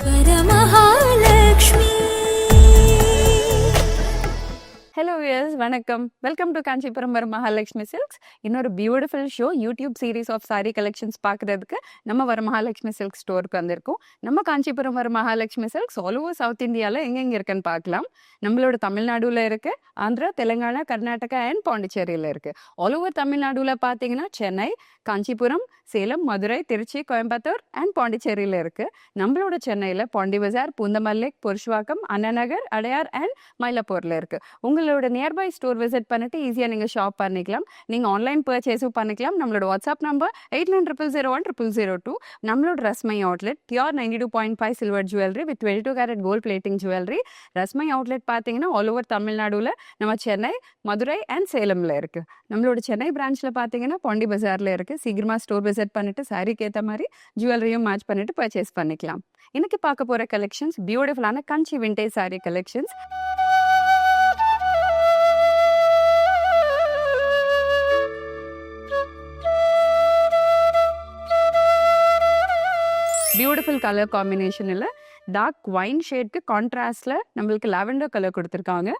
Varamahalakshmi. Hello viewers, வணக்கம். Welcome to Kanchipuram Varamahalakshmi silks. இன்னொரு beautiful show YouTube series of sari collections பார்க்குறதுக்கு நம்ம வரமகாலட்சுமி சில்க் ஸ்டோருக்கு வந்திருக்கோம். நம்ம Kanchipuram Varamahalakshmi silks all over south இந்தியாவில் எங்கெங்கே இருக்குன்னு பார்க்கலாம். நம்மளோட தமிழ்நாடுல இருக்கு, ஆந்திரா, தெலுங்கானா, கர்நாடகா அண்ட் பாண்டிச்சேரியில் இருக்கு. ஆல் ஓவர் தமிழ்நாடுல பார்த்தீங்கன்னா சென்னை, காஞ்சிபுரம், சேலம், மதுரை, திருச்சி, கோயம்புத்தூர் அண்ட் பாண்டிச்சேரியில் இருக்கு. நம்மளோட சென்னையில் பாண்டி பஜார், பூந்தமல்லிக், புருஷவாக்கம், அண்ணாநகர், அடையார் அண்ட் மயிலாப்பூரில் இருக்கு. உங்களோட நியர்பை ஸ்டோர் விசிட் பண்ணிட்டு ஈஸியாக நீங்கள் ஷாப் பண்ணிக்கலாம். நீங்கள் ஆன்லைன் பர்ச்சேஸும் பண்ணிக்கலாம். நம்மளோட வாட்ஸ்அப் நம்பர் 8900010002. நம்மளோட Rasmai outlet pure 92.5 silver jewellery with 22 carat gold plating jewellery. Rasmai outlet பார்த்தீங்கன்னா ஆல் ஓவர் தமிழ்நாடுல நம்ம சென்னை, மதுரை அண்ட் சேலமில் இருக்கு. நம்மளோட சென்னை பிரான்ச்சில் பார்த்தீங்கன்னா பாண்டி பஜாரில் இருக்கு. சீக்கிரமாக ஸ்டோர் விசிட் பண்ணிட்டு சாரிக்கு ஏற்ற மாதிரி ஜுவல்லரியும் மேட்ச் பண்ணிட்டு பர்ச்சேஸ் பண்ணிக்கலாம். இன்னைக்கு பார்க்க போகிற கலெக்ஷன்ஸ் பியூட்டிஃபுல்லான கஞ்சி vintage sorry collections. Beautiful colour combination இல்லை, டார்க் ஒயின் ஷேட்க்கு கான்ட்ராஸ்டில் நம்மளுக்கு லாவெண்டர் கலர் கொடுத்துருக்காங்க.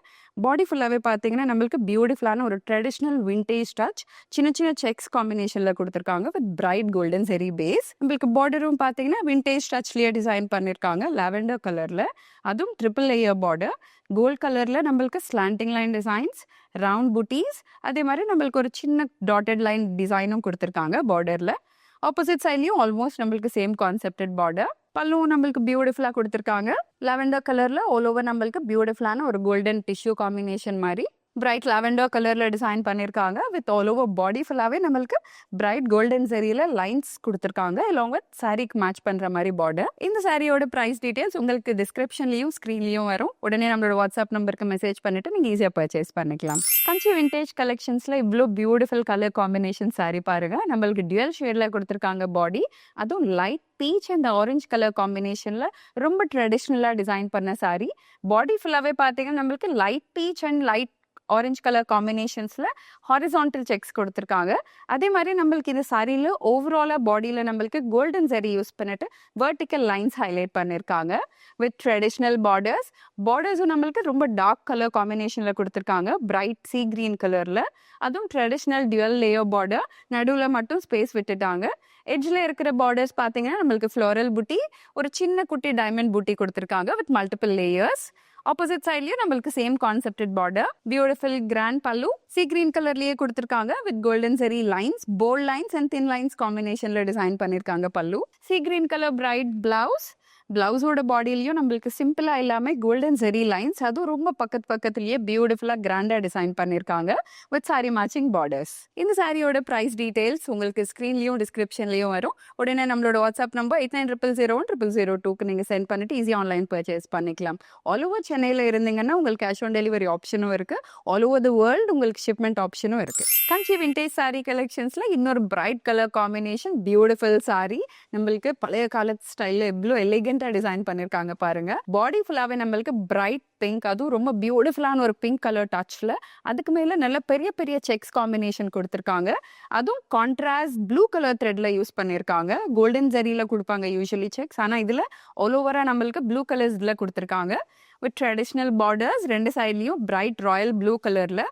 பாடி ஃபுல்லாகவே பார்த்தீங்கன்னா நம்மளுக்கு பியூட்டிஃபுல்லான ஒரு ட்ரெடிஷ்னல் விண்டேஜ் டச் சின்ன சின்ன செக்ஸ் காம்பினேஷனில் கொடுத்துருக்காங்க வித் பிரைட் கோல்டன் செரி பேஸ். நம்மளுக்கு பார்டரும் பார்த்தீங்கன்னா விண்டேஜ் டச்லேயே டிசைன் பண்ணியிருக்காங்க லாவெண்டர் கலரில். அதுவும் ட்ரிபிள் லேயர் பார்டர் கோல்ட் கலரில் நம்மளுக்கு ஸ்லாண்டிங் லைன் டிசைன்ஸ், ரவுண்ட் புட்டீஸ், அதே மாதிரி நம்மளுக்கு ஒரு சின்ன டாட்டட் லைன் டிசைனும் கொடுத்துருக்காங்க பார்டரில். ஆப்போசிட் சைட்லையும் ஆல்மோஸ்ட் நம்மளுக்கு சேம் கான்செப்டட் பார்டர். பல்லும் நம்மளுக்கு பியூட்டிஃபுல்லாக கொடுத்துருக்காங்க. லாவெண்டர் கலரில் ஆல் ஓவர் நம்மளுக்கு பியூட்டிஃபுல்லான ஒரு கோல்டன் டிஷ்யூ காம்பினேஷன் மாதிரி பிரைட் லாவெண்டர் கலரில் டிசைன் பண்ணியிருக்காங்க வித் ஆல் ஓவர் பாடி ஃபுல்லாகவே நம்மளுக்கு பிரைட் கோல்டன் சரியில் லைன்ஸ் கொடுத்துருக்காங்க அலாங் வித் சாரிக்கு மேட்ச் பண்ணுற மாதிரி பார்டர். இந்த சாரியோட ப்ரைஸ் டீட்டெயில்ஸ் உங்களுக்கு டிஸ்கிரிப்ஷன்லையும் ஸ்க்ரீன்லையும் வரும். உடனே நம்மளோட வாட்ஸ்அப் நம்பருக்கு மெசேஜ் பண்ணிட்டு நீங்கள் ஈஸியாக பர்ச்சேஸ் பண்ணிக்கலாம். கஞ்சி விண்டேஜ் கலெக்ஷன்ஸில் இவ்வளோ பியூட்டிஃபுல் கலர் காம்பினேஷன் சாரி பாருங்கள். நம்மளுக்கு டியூவல் ஷேடில் கொடுத்துருக்காங்க பாடி, அதுவும் light peach and orange colour காம்பினேஷனில் ரொம்ப ட்ரெடிஷ்னலாக டிசைன் பண்ண சாரி. பாடி ஃபுல்லாகவே பார்த்தீங்கன்னா நம்மளுக்கு light peach and light orange colour காம்பினேஷன்ஸில் ஹாரிசான்டல் செக்ஸ் கொடுத்துருக்காங்க. அதே மாதிரி நம்மளுக்கு இந்த சாரியில் ஓவராலாக பாடியில் நம்மளுக்கு கோல்டன் ஜெரி யூஸ் பண்ணிட்டு வெர்டிக்கல் லைன்ஸ் ஹைலைட் பண்ணியிருக்காங்க வித் ட்ரெடிஷ்னல் பார்டர்ஸும் நம்மளுக்கு ரொம்ப டார்க் கலர் காம்பினேஷனில் கொடுத்துருக்காங்க பிரைட் சீ கிரீன் கலரில். அதுவும் ட்ரெடிஷ்னல் டியூவல் லேயர் பார்டர், நடுவில் மட்டும் ஸ்பேஸ் விட்டுட்டாங்க. எட்ஜில் இருக்கிற பார்டர்ஸ் பார்த்தீங்கன்னா நம்மளுக்கு ஃப்ளோரல் புட்டி, ஒரு சின்ன குட்டி டைமண்ட் புட்டி கொடுத்துருக்காங்க வித் மல்டிபிள் லேயர்ஸ். ஆப்போசிட் சைட்லயும் நம்மளுக்கு same concepted border, beautiful grand pallu sea green கலர்லயே கொடுத்துருக்காங்க with golden zari lines, bold lines and thin lines காம்பினேஷன்ல டிசைன் பண்ணிருக்காங்க pallu. Sea green colour bright பிளவுஸோட பாடியிலையும் நம்மளுக்கு சிம்பிளா இல்லாம கோல்டன் செரி லைன்ஸ், அதுவும் ரொம்ப பக்கத்துலயே பியூட்டிஃபுல்லா கிராண்டா டிசைன் பண்ணிருக்காங்க வித் சாரி மேட்சிங் பார்டர்ஸ். இந்த சாரியோட பிரைஸ் டீடைல்ஸ் உங்களுக்கு ஸ்கிரீன்லயும் டிஸ்கிரிப்ஷன்லயும் வரும். உடனே நம்மளோட வாட்ஸ்அப் நம்பர் 8900010002க்கு நீங்க சென்ட் பண்ணிட்டு ஈஸி ஆன்லைன் பர்ச்சேஸ் பண்ணிக்கலாம். ஆல் ஓவர் சென்னையில இருந்தீங்கன்னா உங்களுக்கு கேஷ் ஆன் டெலிவரி ஆப்ஷனும் இருக்கு. ஆல் ஓவர் தி வேர்ல்டு உங்களுக்கு ஷிப்மெண்ட் ஆப்ஷனும் இருக்கு. கஞ்சி விண்டேஜ் சாரி கலெக்ஷன்ஸ்ல இன்னொரு bright colour combination beautiful sari. நம்மளுக்கு பழைய காலத்து ஸ்டைல்ல எவ்வளோ எலிகென்ட் டிசைன் பண்ணிருக்காங்க பாருங்க. பாடி ஃபுல்லாவே நம்மளுக்கு பிரைட் பிங்க், அதுவும் ரொம்ப பியூட்டிஃபுல்லான ஒரு பிங்க் கலர் டச்ல. அதுக்கு மேல நல்ல பெரிய பெரிய செக்ஸ் காம்பினேஷன் கொடுத்துருக்காங்க. அதுவும் கான்ட்ராஸ்ட் ப்ளூ கலர் த்ரெட்ல யூஸ் பண்ணிருக்காங்க. கோல்டன் ஜெரியில கொடுப்பாங்க யூஸ்வலி செக்ஸ், ஆனா இதுல ஆல் ஓவரா நம்மளுக்கு ப்ளூ கலர்ஸ்ல கொடுத்துருக்காங்க வித் ட்ரெடிஷ்னல் பார்டர்ஸ். ரெண்டு சைட்லயும் பிரைட் ராயல் ப்ளூ கலர்ல.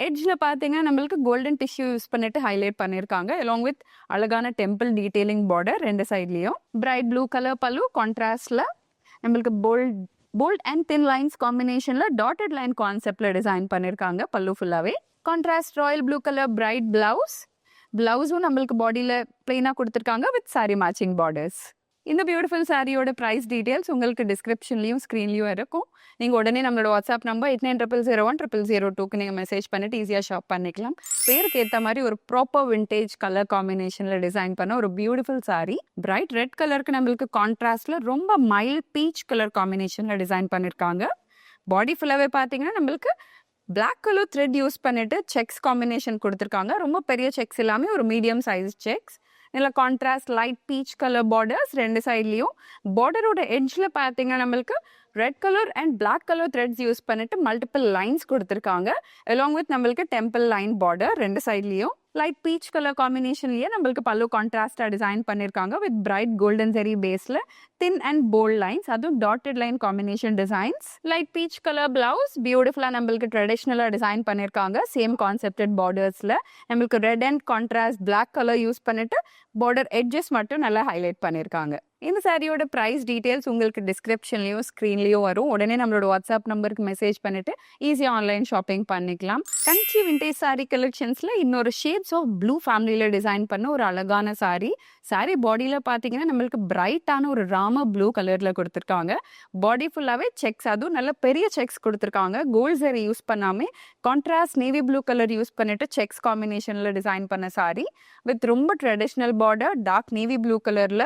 எட்ஜில் பார்த்தீங்கன்னா நம்மளுக்கு கோல்டன் டிஷ்யூ யூஸ் பண்ணிட்டு ஹைலைட் பண்ணியிருக்காங்க அலாங் வித் அழகான டெம்பிள் டீடைலிங் பார்டர். ரெண்டு சைட்லையும் பிரைட் ப்ளூ கலர் பல்லு, கான்ட்ராஸ்ட்ல நம்மளுக்கு போல்ட் அண்ட் தின் லைன்ஸ் காம்பினேஷன்ல டாட்டட் லைன் கான்செப்ட்ல டிசைன் பண்ணியிருக்காங்க பல்லு ஃபுல்லாவே. Contrast royal blue colour bright பிளவுஸும் நம்மளுக்கு பாடியில் பிளெயினாக கொடுத்துருக்காங்க வித் சாரி மேட்சிங் பார்டர்ஸ். இந்த பியூட்டிஃபுல் சாரியோட ப்ரைஸ் டீடைல்ஸ் உங்களுக்கு டிஸ்கிரிப்ஷன்லையும் ஸ்க்ரீன்லையும் இருக்கும். நீங்கள் உடனே நம்மளோட வாட்ஸ்அப் நம்பர் 8900010002க்கு நீங்கள் மெசேஜ் பண்ணிட்டு ஈஸியாக ஷாப் பண்ணிக்கலாம். பேருக்கு ஏற்ற மாதிரி ஒரு ப்ராப்பர் விண்டேஜ் கலர் காம்பினேஷனில் டிசைன் பண்ண ஒரு பியூட்டிஃபுல் சாரி. பிரைட் ரெட் கலருக்கு நம்மளுக்கு கான்ட்ராஸ்டில் ரொம்ப மைல்ட் பீச் கலர் காம்பினேஷனில் டிசைன் பண்ணியிருக்காங்க. பாடி ஃபுல்லாகவே பார்த்தீங்கன்னா நம்மளுக்கு பிளாக் கலர் த்ரெட் யூஸ் பண்ணிட்டு செக்ஸ் காம்பினேஷன் கொடுத்துருக்காங்க. ரொம்ப பெரிய செக்ஸ் எல்லாமே ஒரு மீடியம் சைஸ் செக்ஸ். நல்ல contrast light peach colour borders ரெண்டு சைட்லையும். பார்டரோட எட்ஜில் பார்த்தீங்கன்னா நம்மளுக்கு red colour and black colour threads use பண்ணிட்டு மல்டிபிள் லைன்ஸ் கொடுத்துருக்காங்க அலாங் வித் நம்மளுக்கு டெம்பிள் லைன் பார்டர் ரெண்டு சைட்லையும். லைட் பீச் கலர் காம்பினேஷன்லயே நம்மளுக்கு பல்லு கான்ட்ராஸ்டா டிசைன் பண்ணிருக்காங்க வித் பிரைட் கோல்டன் ஜெரி பேஸ்ல தின் அண்ட் போல்ட் லைன்ஸ், அதுவும் dotted line combination designs. Light peach colour blouse பியூட்டிஃபுல்லா நம்மளுக்கு ட்ரெடிஷ்னலா டிசைன் பண்ணிருக்காங்க சேம் கான்செப்டட் பார்டர்ஸ்ல. நம்மளுக்கு red and contrast black colour use பண்ணிட்டு பார்டர் எட்ஜஸ் மட்டும் நல்லா ஹைலைட் பண்ணிருக்காங்க. இந்த சாரியோட பிரைஸ் டீடைல்ஸ் உங்களுக்கு டிஸ்கிரிப்ஷன்லயோ ஸ்க்ரீன்லயோ வரும். உடனே நம்மளோட வாட்ஸ்அப் நம்பருக்கு மெசேஜ் பண்ணிட்டு ஈஸியா ஆன்லைன் ஷாப்பிங் பண்ணிக்கலாம். கஞ்சி விண்டேஜ் சாரி கலெக்ஷன்ஸ்ல இன்னொரு ஷேட்ஸ் ஆஃப் ப்ளூ ஃபேமிலியில டிசைன் பண்ண ஒரு அழகான சாரி. சாரி பாடியில பாத்தீங்கன்னா நம்மளுக்கு பிரைட்டான ஒரு ராம ப்ளூ கலர்ல கொடுத்துருக்காங்க. பாடி ஃபுல்லாவே செக்ஸ், அதுவும் நல்ல பெரிய செக்ஸ் கொடுத்துருக்காங்க. கோல்ட் ஜரி யூஸ் பண்ணாம contrast navy blue colour use பண்ணிட்டு செக்ஸ் காம்பினேஷன்ல டிசைன் பண்ண சாரி வித் ரொம்ப traditional border dark navy blue கலர்ல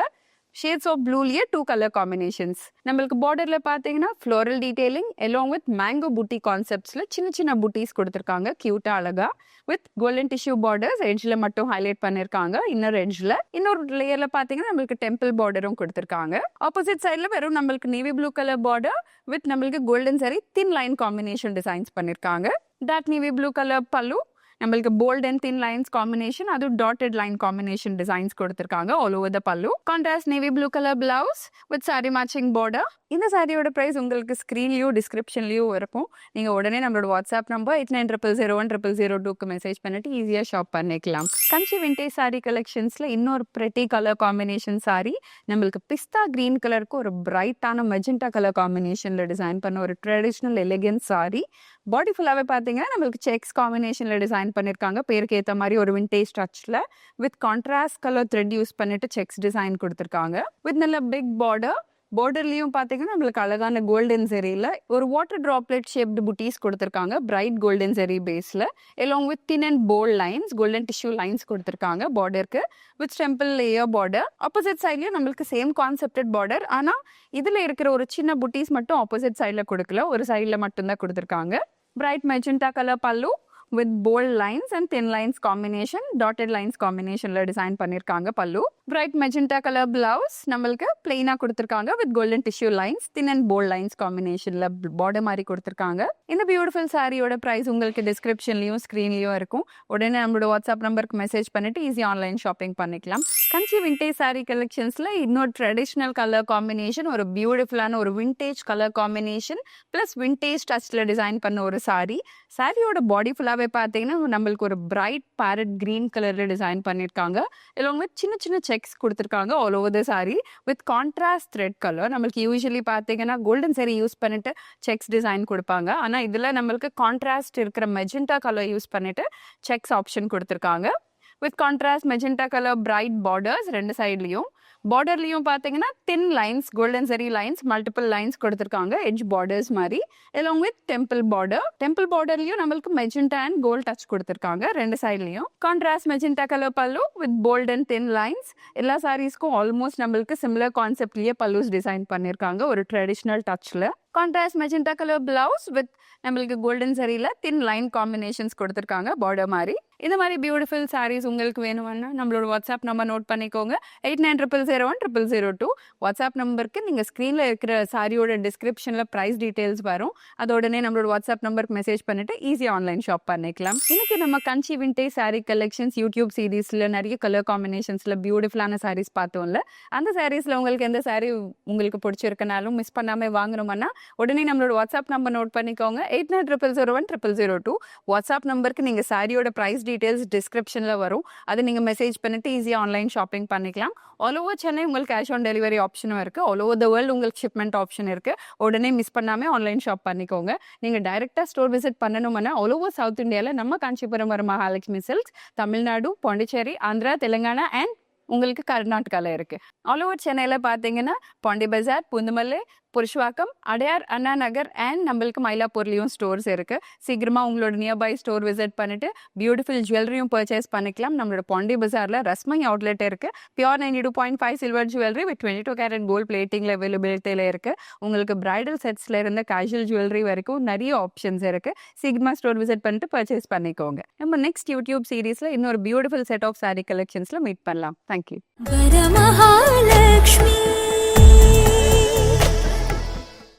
ஷேட்ஸ் ஆஃப் ப்ளூலயே 2 கலர் காம்பினேஷன்ஸ். நம்மளுக்கு பார்டர்ல பாத்தீங்கன்னா floral detailing along with mango butti கான்செப்ட்ஸ்ல சின்ன சின்ன பூட்டிஸ் கொடுத்துருக்காங்க கியூட்டா அழகா வித் கோல்டன் டிஷ்யூ பார்டர்ஸ் எட்ஜ்ல மட்டும் ஹைலைட் பண்ணிருக்காங்க. இன்னொரு எட்ஜ்ல இன்னொரு லேயர்ல பாத்தீங்கன்னா நம்மளுக்கு டெம்பிள் பார்டரும் கொடுத்துருக்காங்க. ஆப்போசிட் சைட்ல வெறும் நம்மளுக்கு navy blue colour border with நம்மளுக்கு golden zari thin line combination designs பண்ணிருக்காங்க. Dark navy blue colour pallu, நம்மளுக்கு bold and thin lines combination, அதுவும் டாட்டட் லைன் காம்பினேஷன் டிசைன்ஸ் கொடுத்துருக்காங்க all over the pallu. Contrast navy blue colour blouse with sari matching border. இந்த சாரியோட price உங்களுக்கு ஸ்க்ரீன்லயோ டிஸ்கிரிப்ஷன்லயோ இருக்கும். நீங்க உடனே நம்மளோட வாட்ஸ்அப் நம்பர் 8900010002க்கு மெசேஜ் பண்ணிட்டு ஈஸியா ஷாப் பண்ணிக்கலாம். கஞ்சி விண்டேஜ் சாரி கலெக்ஷன்ஸ்ல இன்னொரு பிரெட்டி கலர் காம்பினேஷன் சாரி. நம்மளுக்கு பிஸ்தா கிரீன் கலருக்கு ஒரு பிரைட்டான மெஜெண்டா கலர் காம்பினேஷன்ல டிசைன் பண்ண ஒரு ட்ரெடிஷ்னல் எலிகன்ஸ் சாரி. பாடி ஃபுல்லாவே பாத்தீங்கன்னா நம்மளுக்கு செக்ஸ் காம்பினேஷன்ல டிசைன் பண்ணிருக்காங்க. பேருக்கு ஏத்த மாதிரி ஒரு விண்டேஜ் டச்ல with contrast colour thread use பண்ணிட்டு செக்ஸ் டிசைன் கொடுத்துருக்காங்க வித் நல்ல பிக் பார்டர். பார்டர்லயும் பாத்தீங்கன்னா நம்மளுக்கு அழகான கோல்டன் ஜெரியில ஒரு வாட்டர் டிராப்லெட் ஷேப்டு புட்டீஸ் கொடுத்துருக்காங்க பிரைட் கோல்டன் ஜெரி பேஸ்ல along with thin and bold lines golden tissue lines கொடுத்துருக்காங்க பார்டருக்கு with temple layer border. Opposite சைட்லயும் நம்மளுக்கு சேம் கான்செப்டட் பார்டர், ஆனா இதுல இருக்கிற ஒரு சின்ன புட்டீஸ் மட்டும் ஆப்போசிட் சைட்ல கொடுக்கல, ஒரு சைட்ல மட்டும் தான் கொடுத்துருக்காங்க. பிரைட் மெஜெண்டா கலர் பல்லு with bold lines and thin lines combination, dotted lines combinationல டிசைன் பண்ணிருக்காங்க pallu. bright magenta color blouse நம்மளுக்கு பிளெயினா கொடுத்திருக்காங்க with golden tissue lines, thin and bold lines combinationல border மாதிரி கொடுத்திருக்காங்க. இந்த பியூட்டிஃபுல் சாரியோட பிரைஸ் உங்களுக்கு டிஸ்கிரிப்ஷன்லயும் ஸ்கிரீன்லயும் இருக்கும். உடனே நம்மளோட வாட்ஸ்அப் நம்பருக்கு மெசேஜ் பண்ணிட்டு ஈஸி ஆன்லைன் ஷாப்பிங் பண்ணிக்கலாம். கஞ்சி விண்டேஜ் சாரி கலெக்ஷன்ஸ்ல இன்னொரு ட்ரெடிஷ்னல் கலர் காம்பினேஷன், ஒரு பியூட்டிஃபுல்லான ஒரு vintage colour combination plus vintage டச்ல டிசைன் பண்ண ஒரு சாரி. சாரியோட பாடி ஃபுல்லாவே பார்த்தீங்கன்னா நம்மளுக்கு ஒரு பிரைட் பேரட் கிரீன் கலர்ல டிசைன் பண்ணியிருக்காங்க. இதில் சின்ன சின்ன செக்ஸ் கொடுத்துருக்காங்க all over the sari with contrast thread colour. நம்மளுக்கு யூஸ்வலி பார்த்தீங்கன்னா கோல்டன் சாரி யூஸ் பண்ணிட்டு செக்ஸ் டிசைன் கொடுப்பாங்க, ஆனால் இதில் நம்மளுக்கு கான்ட்ராஸ்ட் இருக்கிற மெஜெண்டா கலர் யூஸ் பண்ணிட்டு செக்ஸ் ஆப்ஷன் கொடுத்துருக்காங்க with contrast magenta colour bright borders ரெண்டு சைட்லையும். பார்டர்லையும் பார்த்தீங்கன்னா thin lines golden zari lines multiple lines கொடுத்துருக்காங்க எட்ஜ் பார்டர்ஸ் மாதிரி along with temple border. Temple பார்டர்லையும் நம்மளுக்கு மெஜெண்டா அண்ட் கோல்ட் டச் கொடுத்துருக்காங்க ரெண்டு சைட்லையும். Contrast magenta colour pallu with bold and thin lines. எல்லா சாரீஸ்க்கும் ஆல்மோஸ்ட் நம்மளுக்கு சிமிலர் கான்செப்ட்லயே பல்லூஸ் டிசைன் பண்ணியிருக்காங்க ஒரு ட்ரெடிஷ்னல் டச்ல. Contrast magenta colour blouse with நம்மளுக்கு கோல்டன் சரியில தின் லைன் காம்பினேஷன்ஸ் கொடுத்துருக்காங்க பார்டர் மாதிரி. இந்த மாதிரி பியூட்டிஃபுல் சாரீஸ் உங்களுக்கு வேணும்னா நம்மளோட வாட்ஸ்அப் நம்பர் நோட் பண்ணிக்கோங்க 8900010002. வாட்ஸ்அப் நம்பருக்கு நீங்கள் ஸ்க்ரீனில் இருக்கிற சாரியோட டிஸ்கிரிப்ஷனில் ப்ரைஸ் டீட்டெயில்ஸ் வரும். அது உடனே நம்மளோட வாட்ஸ்அப் நம்பருக்கு மெசேஜ் பண்ணிட்டு ஈஸியாக ஆன்லைன் ஷாப் பண்ணிக்கலாம். இன்னைக்கு நம்ம கஞ்சி விண்டேஜ் சாரீ கலெக்ஷன்ஸ் யூடியூப் சீரீஸில் நிறைய கலர் காம்பினேஷன்ஸில் பியூட்டிஃபுல்லான சாரீஸ் பார்த்தோம்ல. அந்த சாரீஸில் உங்களுக்கு எந்த சாரீ உங்களுக்கு பிடிச்சிருக்கனாலும் மிஸ் பண்ணாமல் வாங்கணும்னா உடனே நம்மளோட வாட்ஸ்அப் நம்பர் நோட் பண்ணிக்கோங்க 8900010002. வாட்ஸ்அப் நம்பருக்கு நீங்கள் சாரியோட ப்ரைஸ் டீடைல்ஸ் டிஸ்கிரிப்ஷனில் வரும். அது நீங்கள் மெசேஜ் பண்ணிட்டு ஈஸியாக ஆன்லைன் ஷாப்பிங் பண்ணிக்கலாம். ஆல் ஓவர் சென்னை உங்களுக்கு கேஷ் ஆன் டெலிவரி ஆப்ஷனும் இருக்குது. ஆல் ஓவர் த வேர்ல்டு உங்களுக்கு ஷிப்மெண்ட் ஆப்ஷன் இருக்குது. உடனே மிஸ் பண்ணாமல் ஆன்லைன் ஷாப் பண்ணிக்கோங்க. நீங்கள் டைரெக்டாக ஸ்டோர் விசிட் பண்ணணும்னா ஆல் ஓவர் சவுத் இந்தியாவில் நம்ம காஞ்சிபுரம் வர மகாலட்சுமி சில்க்ஸ், தமிழ்நாடு, பாண்டிச்சேரி, ஆந்திரா, தெலுங்கானா அண்ட் உங்களுக்கு கர்நாடகாவில் இருக்குது. ஆல் ஓவர் சென்னையில் பார்த்தீங்கன்னா பாண்டி பஜார், புந்துமல்லை, புருஷ்வாக்கம், அடையார், அண்ணா நகர் அண்ட் நம்மளுக்கு மயிலாப்பூர்லேயும் ஸ்டோர்ஸ் இருக்குது. சீக்கிரமாக உங்களோட நியர்பை ஸ்டோர் விசிட் பண்ணிவிட்டு பியூட்டிஃபுல் ஜுவல்லரியும் பர்ச்சேஸ் பண்ணிக்கலாம். நம்மளோட பாண்டி பஜாரில் ரஸ்மை அவுட்லெட் இருக்குது. Pure 92.5 silver jewellery with 22 carat gold பிளேட்டிங்கில் அவைலபிலிட்டியில் இருக்குது. உங்களுக்கு பிரைடல் செட்ஸில் இருந்து கேஷுவல் ஜுவல்லரி வரைக்கும் நிறைய ஆப்ஷன்ஸ் இருக்குது. சீக்கிரமாக ஸ்டோர் விசிட் பண்ணிட்டு பர்ச்சேஸ் பண்ணிக்கோங்க. நம்ம நெக்ஸ்ட் யூடியூப் சீரீஸில் இன்னொரு பியூட்டிஃபுல் செட் ஆஃப் சாரி கலெக்ஷன்ஸில் மீட் பண்ணலாம். தேங்க்யூ.